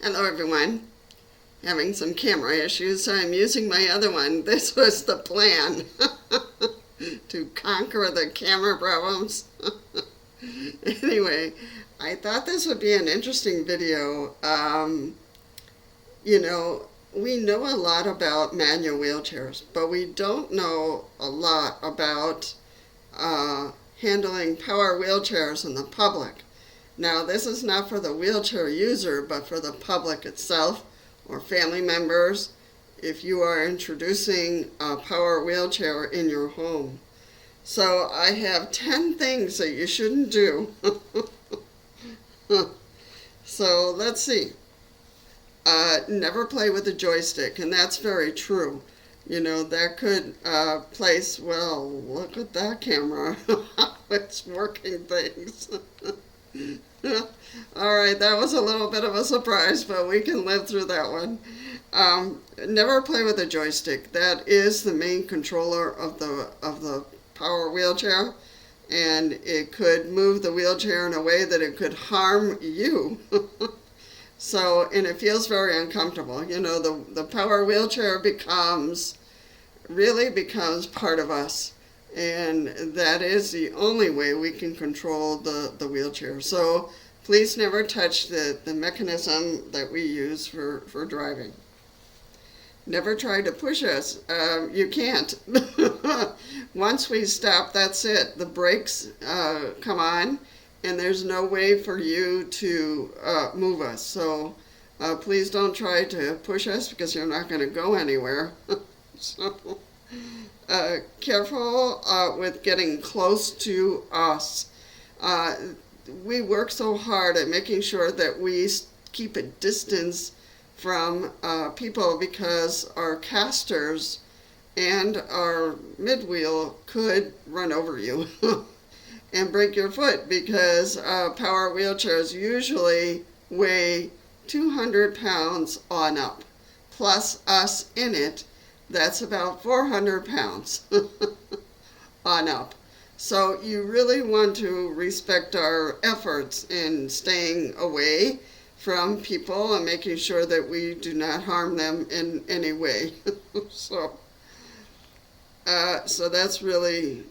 Hello everyone. Having some camera issues, so I'm using my other one. This was the plan to conquer the camera problems. Anyway, I thought this would be an interesting video. We know a lot about manual wheelchairs, but we don't know a lot about handling power wheelchairs in the public. Now, this is not for the wheelchair user, but for the public itself or family members if you are introducing a power wheelchair in your home. So I have 10 things that you shouldn't do. So let's see. Never play with the joystick, and that's very true. That could place, well, look at that camera. It's working things. All right, that was a little bit of a surprise, but we can live through that one. Never play with a joystick. That is the main controller of the power wheelchair, and it could move the wheelchair in a way that it could harm you. And it feels very uncomfortable. The power wheelchair really becomes part of us. And that is the only way we can control the wheelchair. So please never touch the mechanism that we use for driving. Never try to push us. You can't. Once we stop, that's it. The brakes come on, and there's no way for you to move us. So please don't try to push us because you're not going to go anywhere. Careful with getting close to us. We work so hard at making sure that we keep a distance from people because our casters and our midwheel could run over you and break your foot because power wheelchairs usually weigh 200 pounds on up, plus us in it. That's about 400 pounds on up. So you really want to respect our efforts in staying away from people and making sure that we do not harm them in any way. So that's really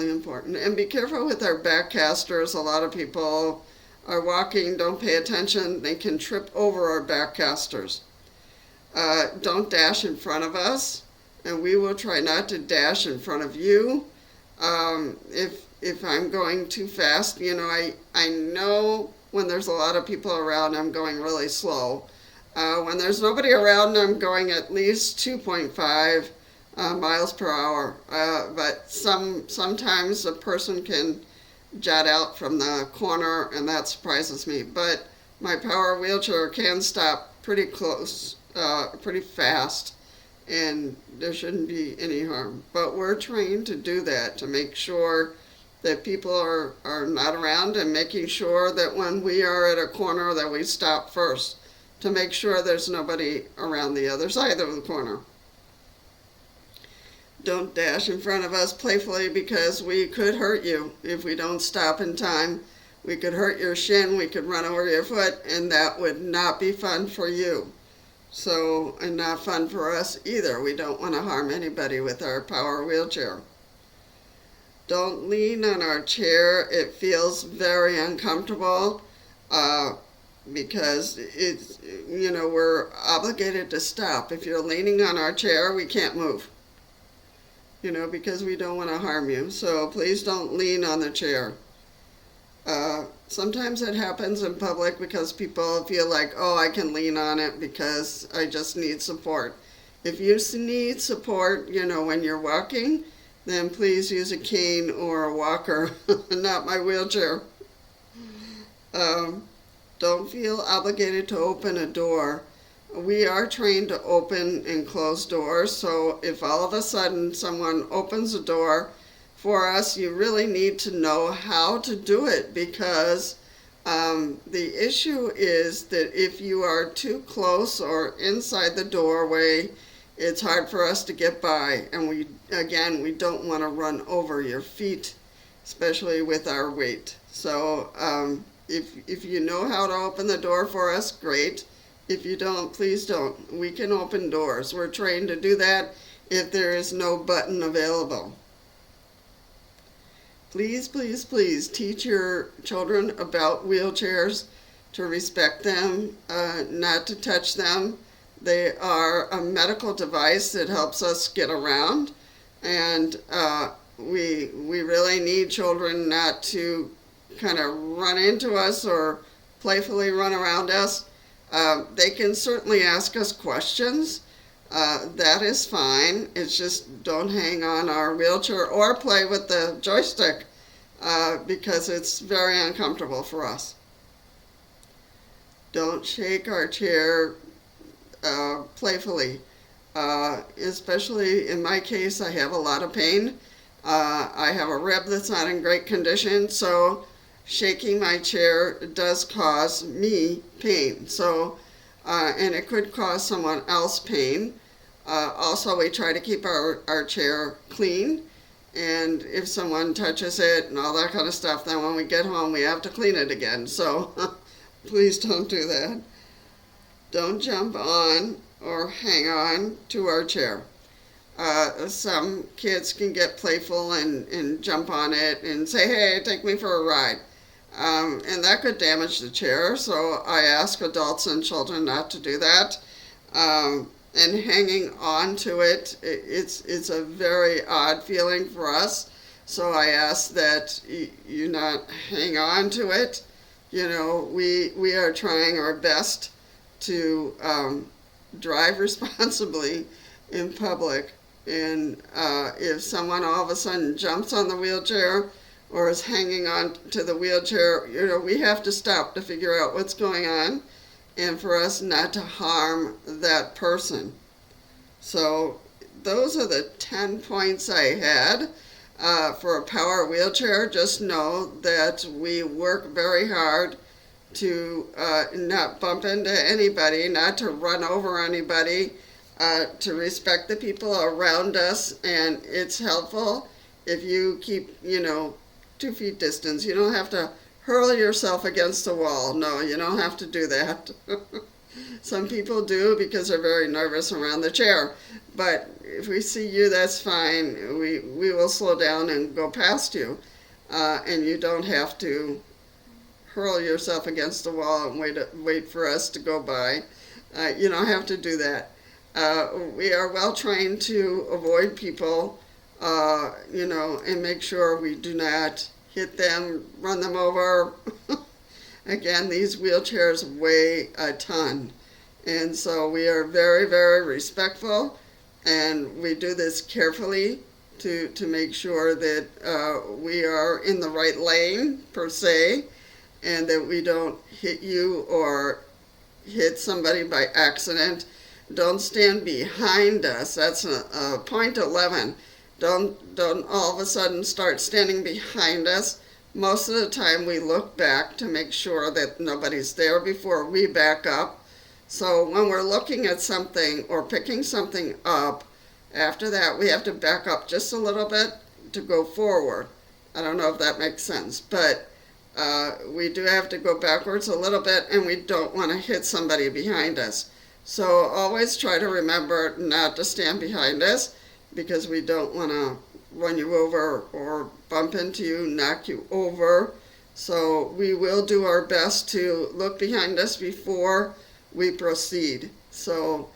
important. And be careful with our back casters. A lot of people are walking, don't pay attention. They can trip over our back casters. Don't dash in front of us, and we will try not to dash in front of you. If I'm going too fast, I know when there's a lot of people around, I'm going really slow. When there's nobody around, I'm going at least 2.5 miles per hour. But sometimes a person can jet out from the corner, and that surprises me. But my power wheelchair can stop pretty close. Pretty fast, and there shouldn't be any harm. But we're trained to do that, to make sure that people are not around, and making sure that when we are at a corner that we stop first to make sure there's nobody around the other side of the corner. Don't dash in front of us playfully because we could hurt you if we don't stop in time. We could hurt your shin, we could run over your foot, and that would not be fun for you. And not fun for us either. We don't want to harm anybody with our power wheelchair. Don't lean on our chair. It feels very uncomfortable because we're obligated to stop. If you're leaning on our chair, we can't move, because we don't want to harm you. So please don't lean on the chair. Sometimes it happens in public because people feel like, oh, I can lean on it because I just need support. If you need support, when you're walking, then please use a cane or a walker, not my wheelchair. Don't feel obligated to open a door. We are trained to open and close doors, so if all of a sudden someone opens a door for us, you really need to know how to do it, because the issue is that if you are too close or inside the doorway, it's hard for us to get by, and we don't want to run over your feet, especially with our weight. So if you know how to open the door for us, great. If you don't, please don't. We can open doors. We're trained to do that if there is no button available. Please, please, please teach your children about wheelchairs, to respect them, not to touch them. They are a medical device that helps us get around, and we really need children not to kind of run into us or playfully run around us. They can certainly ask us questions. That is fine. It's just don't hang on our wheelchair or play with the joystick because it's very uncomfortable for us. Don't shake our chair playfully. Especially in my case, I have a lot of pain. I have a rib that's not in great condition, so shaking my chair does cause me pain. So, and it could cause someone else pain. Also, we try to keep our chair clean, and if someone touches it and all that kind of stuff, then when we get home we have to clean it again. So please don't do that. Don't jump on or hang on to our chair. Some kids can get playful and jump on it and say, hey, take me for a ride. And that could damage the chair, so I ask adults and children not to do that. And hanging on to it, it's a very odd feeling for us, so I ask that you not hang on to it. You know, we are trying our best to drive responsibly in public, and if someone all of a sudden jumps on the wheelchair or is hanging on to the wheelchair, you know, we have to stop to figure out what's going on and for us not to harm that person. So those are the 10 points I had for a power wheelchair. Just know that we work very hard to not bump into anybody, not to run over anybody, to respect the people around us, and it's helpful if you keep, 2 feet distance. You don't have to hurl yourself against the wall. No, you don't have to do that. Some people do because they're very nervous around the chair. But if we see you, that's fine. We will slow down and go past you. And you don't have to hurl yourself against the wall and wait for us to go by. You don't have to do that. We are well trained to avoid people, and make sure we do not hit them, run them over. Again, these wheelchairs weigh a ton. And so we are very, very respectful, and we do this carefully to make sure that we are in the right lane, per se, and that we don't hit you or hit somebody by accident. Don't stand behind us. That's point 11. Don't all of a sudden start standing behind us. Most of the time we look back to make sure that nobody's there before we back up. So when we're looking at something or picking something up, after that we have to back up just a little bit to go forward. I don't know if that makes sense, but we do have to go backwards a little bit, and we don't want to hit somebody behind us. So always try to remember not to stand behind us, because we don't want to run you over or bump into you, knock you over. So we will do our best to look behind us before we proceed. So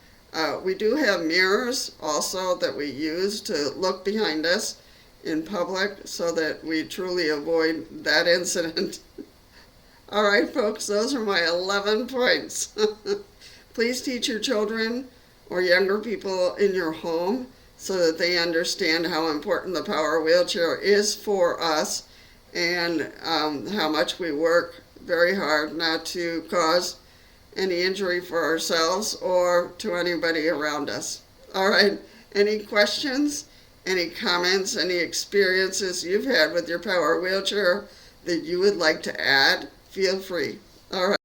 we do have mirrors also that we use to look behind us in public so that we truly avoid that incident. All right, folks, those are my 11 points. Please teach your children or younger people in your home so that they understand how important the power wheelchair is for us, and how much we work very hard not to cause any injury for ourselves or to anybody around us. All right, any questions, any comments, any experiences you've had with your power wheelchair that you would like to add, feel free. All right.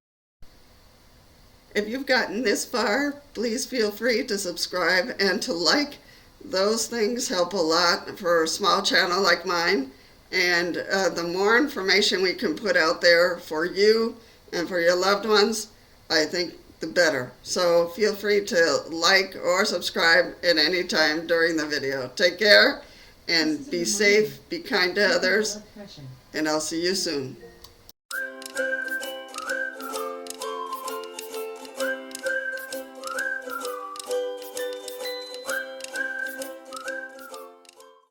If you've gotten this far, please feel free to subscribe and to like. Those things help a lot for a small channel like mine, and the more information we can put out there for you and for your loved ones, I think the better. So feel free to like or subscribe at any time during the video. Take care and be safe, be kind to others, and I'll see you soon.